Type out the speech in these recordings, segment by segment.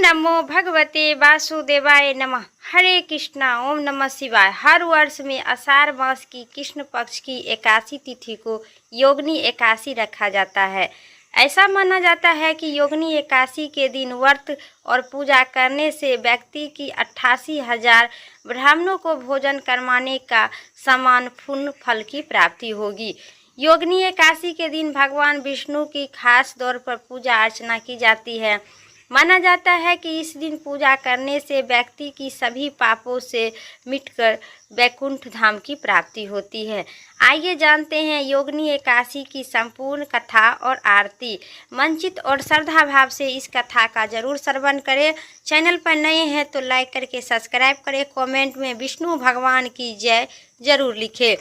नमो भगवते वासुदेवाय नमः। हरे कृष्णा। ओम नमः शिवाय। हर वर्ष में आषाढ़ मास की कृष्ण पक्ष की एकादशी तिथि को योगिनी एकादशी रखा जाता है। ऐसा माना जाता है कि योगिनी एकादशी के दिन व्रत और पूजा करने से व्यक्ति की 88,000 ब्राह्मणों को भोजन करवाने का समान पुण्य फल की प्राप्ति होगी। योगिनी एकादशी के दिन भगवान विष्णु की खास तौर पर पूजा अर्चना की जाती है। माना जाता है कि इस दिन पूजा करने से व्यक्ति की सभी पापों से मिटकर वैकुंठ धाम की प्राप्ति होती है। आइए जानते हैं योगिनी एकादशी की संपूर्ण कथा और आरती। मंचित और श्रद्धा भाव से इस कथा का जरूर श्रवण करें। चैनल पर नए हैं तो लाइक करके सब्सक्राइब करें। कमेंट में विष्णु भगवान की जय जरूर लिखें।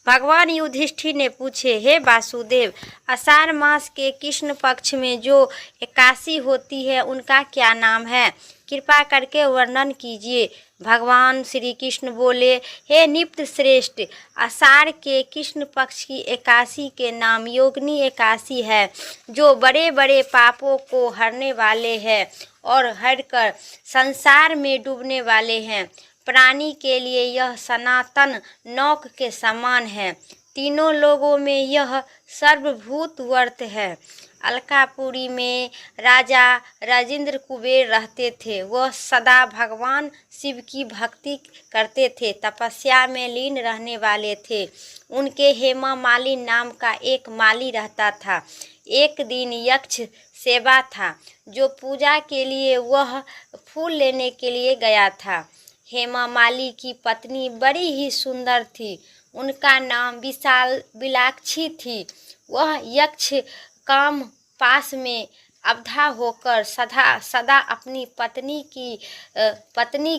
भगवान युधिष्ठिर ने पूछे, हे वासुदेव, आषाढ़ मास के कृष्ण पक्ष में जो एकादशी होती है उनका क्या नाम है? कृपा करके वर्णन कीजिए। भगवान श्री कृष्ण बोले, हे निप्त श्रेष्ठ, आषाढ़ के कृष्ण पक्ष की एकादशी के नाम योगिनी एकादशी है, जो बड़े बड़े पापों को हरने वाले हैं और हरकर संसार में डूबने वाले हैं। प्राणी के लिए यह सनातन नौक के समान है। तीनों लोगों में यह सर्वभूत व्रत है। अलकापुरी में राजा राजेंद्र कुबेर रहते थे। वह सदा भगवान शिव की भक्ति करते थे, तपस्या में लीन रहने वाले थे। उनके हेमा माली नाम का एक माली रहता था। एक दिन यक्ष सेवा था, जो पूजा के लिए वह फूल लेने के लिए गया था। हेमा माली की पत्नी बड़ी ही सुंदर थी। उनका नाम बिलाक्षी थी। वह यक्ष काम पास में अवधा होकर सदा अपनी पत्नी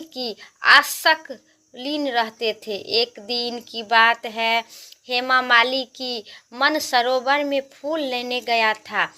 की आसक्त लीन रहते थे। एक दिन की बात है, हेमा माली की मन सरोवर में फूल लेने गया था।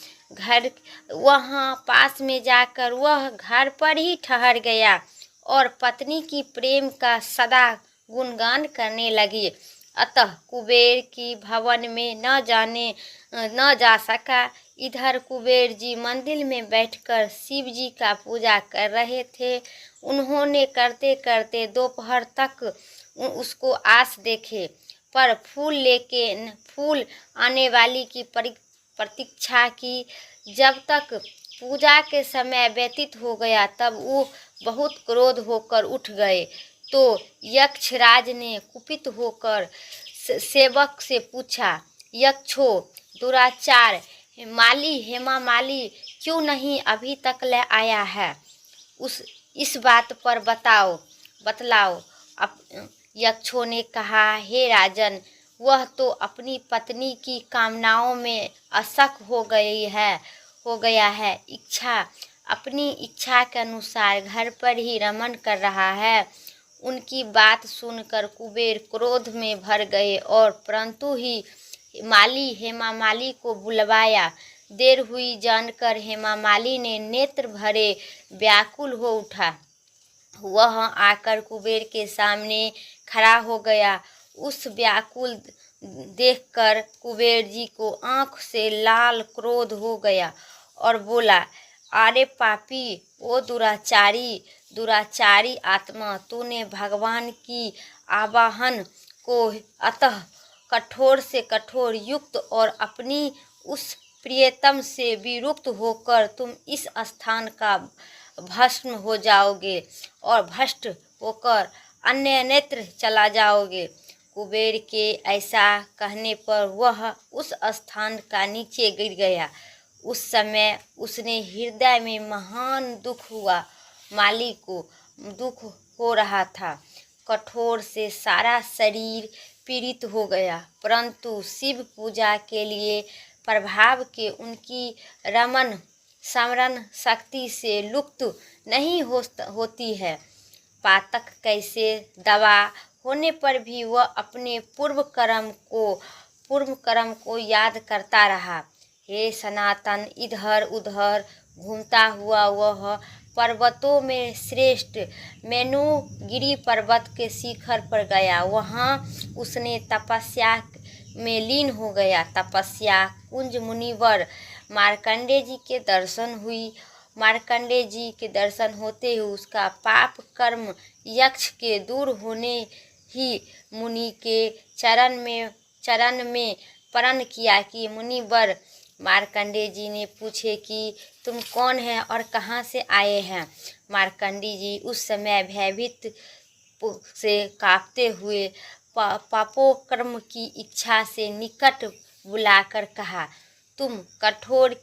वहाँ पास में जाकर वह घर पर ही ठहर गया और पत्नी की प्रेम का सदा गुणगान करने लगी। अतः कुबेर की भवन में न जा सका। इधर कुबेर जी मंदिर में बैठकर शिव जी का पूजा कर रहे थे। उन्होंने करते करते दोपहर तक उसको आस देखे, पर फूल आने वाली की प्रतीक्षा की। जब तक पूजा के समय व्यतीत हो गया, तब वो बहुत क्रोध होकर उठ गए। तो यक्षराज ने कुपित होकर सेवक से पूछा, यक्षो दुराचार, हेमा माली क्यों नहीं अभी तक ले आया है? इस बात पर बतलाओ। यक्षों ने कहा, हे राजन, वह तो अपनी पत्नी की कामनाओं में असक हो गया है। अपनी इच्छा के अनुसार घर पर ही रमण कर रहा है। उनकी बात सुनकर कुबेर क्रोध में भर गए और परंतु ही हेमा माली को बुलवाया। देर हुई जानकर हेमा माली ने नेत्र भरे व्याकुल हो उठा। वह आकर कुबेर के सामने खड़ा हो गया। उस व्याकुल देखकर कुबेर जी को आंख से लाल क्रोध हो गया और बोला, अरे पापी, ओ दुराचारी आत्मा, तूने भगवान की आवाहन को अतः कठोर से कठोर युक्त और अपनी उस प्रियतम से विरुक्त होकर तुम इस स्थान का भस्म हो जाओगे और भ्रष्ट होकर अन्य नेत्र चला जाओगे। कुबेर के ऐसा कहने पर वह उस स्थान का नीचे गिर गया। उस समय उसने हृदय में महान दुख हुआ। माली को दुख हो रहा था। कठोर से सारा शरीर पीड़ित हो गया, परंतु शिव पूजा के लिए प्रभाव के उनकी रमन स्मरण शक्ति से लुप्त नहीं होती है। पातक कैसे दवा होने पर भी वह अपने पूर्व कर्म को याद करता रहा। हे सनातन, इधर उधर घूमता हुआ वह पर्वतों में श्रेष्ठ मेनुगिरी पर्वत के शिखर पर गया। वहाँ उसने तपस्या में लीन हो गया। तपस्या कुंज मुनिवर मार्कंडेय जी के दर्शन हुई। मार्कंडेय जी के दर्शन होते ही उसका पाप कर्म यक्ष के दूर होने ही मुनि के चरण में प्रण किया कि मुनिवर। मार्कंडेय जी ने पूछे कि तुम कौन हैं और कहाँ से आए हैं। मार्कंडेय जी उस समय भयभीत से कांपते हुए पापोकर्म की इच्छा से निकट बुलाकर कहा, तुम कठोर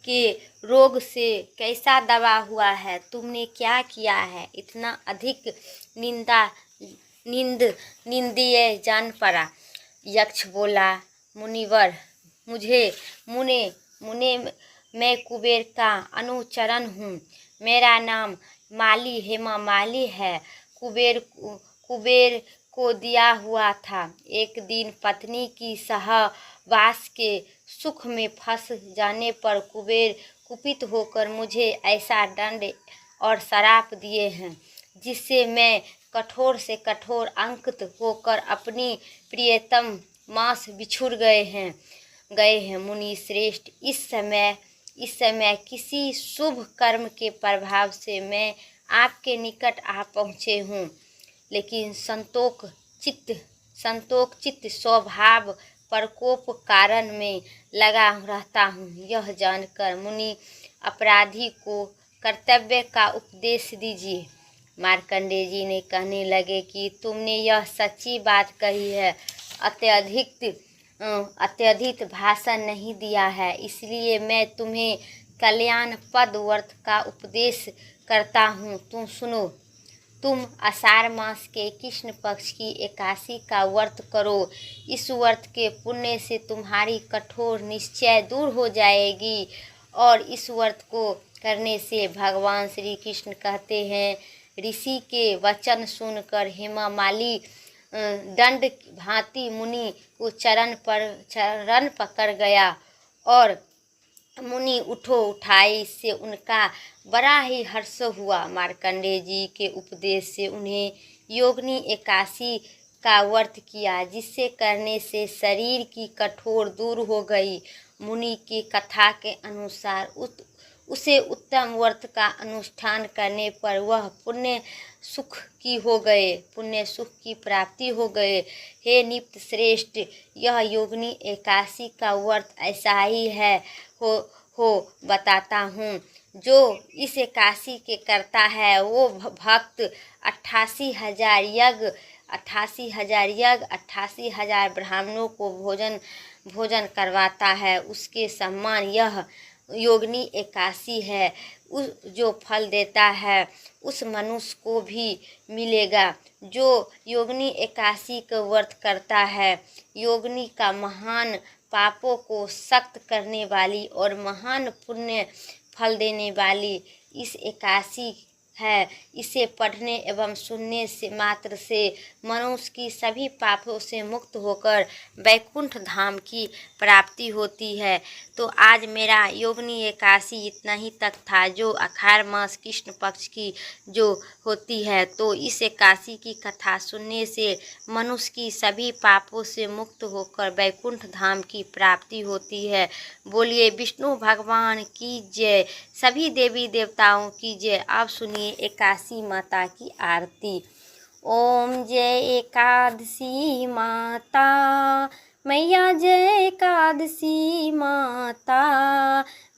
के रोग से कैसा दबा हुआ है, तुमने क्या किया है, इतना अधिक निंदनीय जान पड़ा। यक्ष बोला, मुनिवर मुने मैं कुबेर का अनुचरण हूँ। मेरा नाम हेमा माली है। कुबेर को दिया हुआ था। एक दिन पत्नी की सहवास के सुख में फंस जाने पर कुबेर कुपित होकर मुझे ऐसा दंड और श्राप दिए हैं जिससे मैं कठोर से कठोर अंकित होकर अपनी प्रियतम मास बिछुड़ गए हैं। मुनि श्रेष्ठ, इस समय किसी शुभ कर्म के प्रभाव से मैं आपके निकट आ पहुँचे हूँ, लेकिन संतोष चित्त स्वभाव प्रकोप कारण में लगा रहता हूँ। यह जानकर मुनि अपराधी को कर्तव्य का उपदेश दीजिए। मार्कंडेय जी ने कहने लगे कि तुमने यह सच्ची बात कही है, अत्यधिक भाषण नहीं दिया है, इसलिए मैं तुम्हें कल्याण पद व्रत का उपदेश करता हूँ। तुम सुनो। तुम आषाढ़ मास के कृष्ण पक्ष की एकादशी का व्रत करो। इस व्रत के पुण्य से तुम्हारी कठोर निश्चय दूर हो जाएगी और इस व्रत को करने से भगवान श्री कृष्ण कहते हैं, ऋषि के वचन सुनकर हेमा माली दंड भांति मुनि को चरण पकड़ गया और मुनि उठाए। इससे उनका बड़ा ही हर्ष हुआ। मार्कंडेय जी के उपदेश से उन्हें योगिनी एकादशी का व्रत किया, जिससे करने से शरीर की कठोर दूर हो गई। मुनि की कथा के अनुसार उसे उत्तम व्रत का अनुष्ठान करने पर वह पुण्य सुख की प्राप्ति हो गए। हे नित्य श्रेष्ठ, यह योगिनी एकादशी का व्रत ऐसा ही है हो बताता हूँ। जो इस एकादशी के करता है वो भक्त 88,000 यज्ञ 88,000 ब्राह्मणों को भोजन करवाता है। उसके समान यह योगिनी एकादशी है। जो फल देता है उस मनुष्य को भी मिलेगा जो योगिनी एकादशी का व्रत करता है। योगिनी का महान पापों को सख्त करने वाली और महान पुण्य फल देने वाली इस एकादशी है। इसे पढ़ने एवं सुनने से मात्र से मनुष्य की सभी पापों से मुक्त होकर वैकुंठ धाम की प्राप्ति होती है। तो आज मेरा योगिनी एकादशी इतना ही तक था, जो आषाढ़ मास कृष्ण पक्ष की जो होती है। तो इस एकादशी की कथा सुनने से मनुष्य की सभी पापों से मुक्त होकर वैकुंठ धाम की प्राप्ति होती है। बोलिए विष्णु भगवान की जय, सभी देवी देवताओं की जय। अब सुनिए एकादशी माता की आरती। ओम जय एकादशी माता मैया, जय एकादशी माता।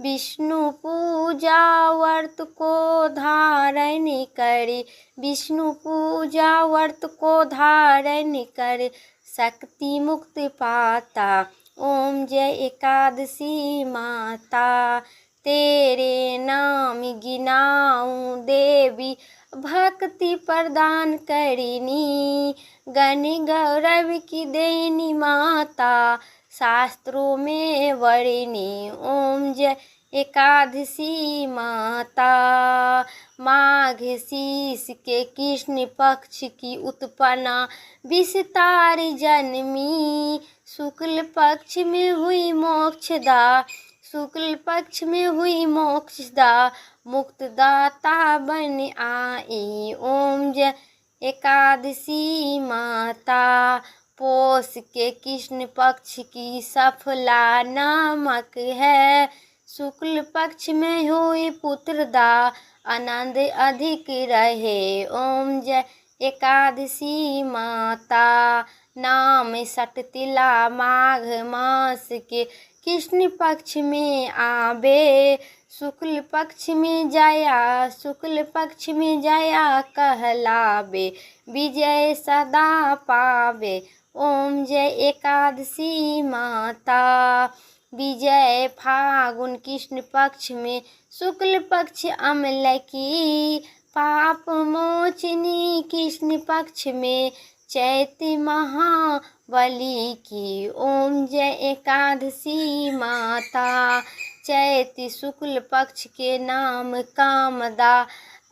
विष्णु पूजा व्रत को धारण करे, विष्णु पूजा व्रत को धारण करे, शक्ति मुक्ति पाता। ओम जय एकादशी माता, तेरे नाम गिनाऊं देवी, भक्ति प्रदान करिनी। गण गौरव की देनी माता, शास्त्रों में वर्णिनी। ओम जय एकादशी माता। माघ शीष के कृष्ण पक्ष की उत्पन्ना विस्तार जन्मी, शुक्ल पक्ष में हुई मोक्षदा, शुक्ल पक्ष में हुई मोक्षदा, मुक्तदाता बन आई। ओम जय एकादशी माता। पोष के कृष्ण पक्ष की सफला नामक है, शुक्ल पक्ष में होए पुत्र दा आनंद अधिक रहे। ओम जय एकादशी माता। नाम सटतिला माघ मास के कृष्ण पक्ष में आवे। शुक्ल पक्ष में जया शुक्ल पक्ष में जया कहलावे। विजय सदा पावे। ओम जय एकादशी माता। विजय फागुन कृष्ण पक्ष में शुक्ल पक्ष अम्ल की। पाप मोचनी कृष्ण पक्ष में चैत्र महाबली की। ओम जय एकादशी माता। चैत्र शुक्ल पक्ष के नाम कामदा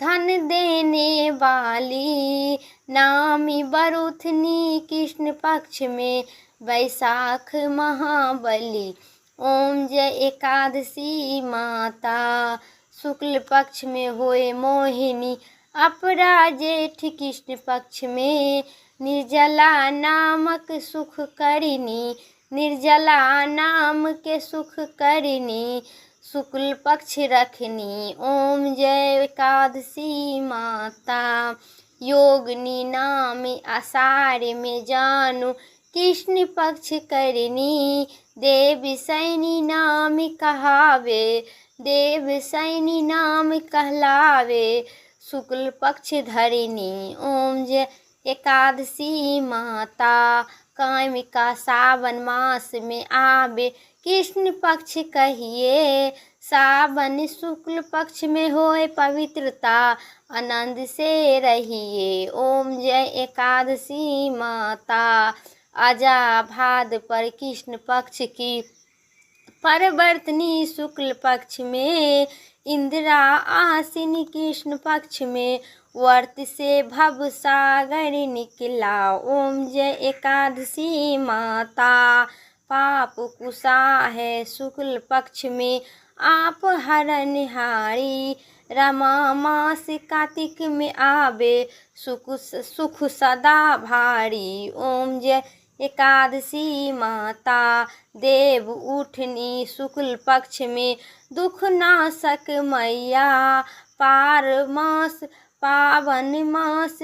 धन देने वाली। नामी बरुथनी कृष्ण पक्ष में वैशाख महाबली। ओम जय एकादशी माता। शुक्ल पक्ष में होए मोहिनी अपरा जेठ कृष्ण पक्ष में। निर्जला नामक सुख करिनी निर्जला नाम के सुख करिनी। शुक्ल पक्ष रखनी। ओम जय एकादशी माता। योगनी नाम आषाढ़ में जानू कृष्ण पक्ष करिनी। देव सैनी नाम कहावे देव सैनी नाम कहलावे। शुक्ल पक्ष धरिनी। ओम जय एकादशी माता। कामिका सावन मास में आवे कृष्ण पक्ष कहिए। सावन शुक्ल पक्ष में होए पवित्रता आनंद से रहिए। ओम जय एकादशी माता। आजा भाद पर कृष्ण पक्ष की परवर्तनी शुक्ल पक्ष में। इंदिरा आसिनी कृष्ण पक्ष में वर्त से भव सागर निकला। ओम जय एकादशी माता। पाप कुशा है शुक्ल पक्ष में आप हरनिहारी। रमा मास कार्तिक में आवे सुख सदा भारी। ओम जय एकादशी माता। देव उठनी शुक्ल पक्ष में दुख नाशक मैया। पावन मास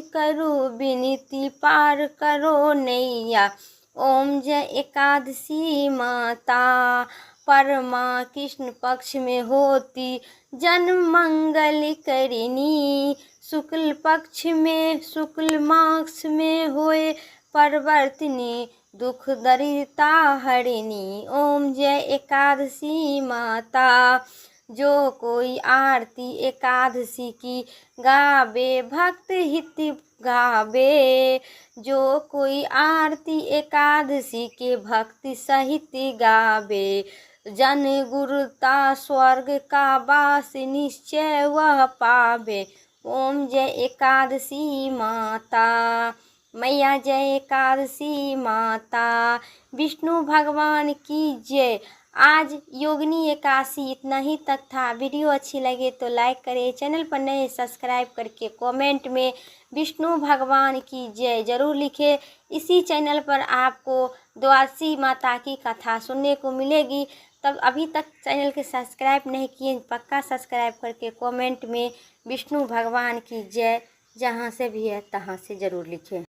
करू विनती पार करो नैया। ओम जय एकादशी माता। परमा कृष्ण पक्ष में होती जन्म मंगल करिनी। शुक्ल पक्ष में शुक्ल मास में होए परवर्तनी दुख दरिद्रता हरिणी। ओम जय एकादशी माता। जो कोई आरती एकादशी की गावे भक्त हित गावे। जो कोई आरती एकादशी के भक्ति सहित गावे। जन गुरुता स्वर्ग का वास निश्चय वह पावे। ओम जय एकादशी माता। मैया जय एकादशी माता। विष्णु भगवान की जय। आज योगिनी एकादशी इतना ही तक था। वीडियो अच्छी लगे तो लाइक करें, चैनल पर नए सब्सक्राइब करके कमेंट में विष्णु भगवान की जय जरूर लिखें। इसी चैनल पर आपको द्वादशी माता की कथा सुनने को मिलेगी। तब अभी तक चैनल के सब्सक्राइब नहीं किए पक्का सब्सक्राइब करके कमेंट में विष्णु भगवान की जय जहाँ से भी है तहाँ से ज़रूर लिखें।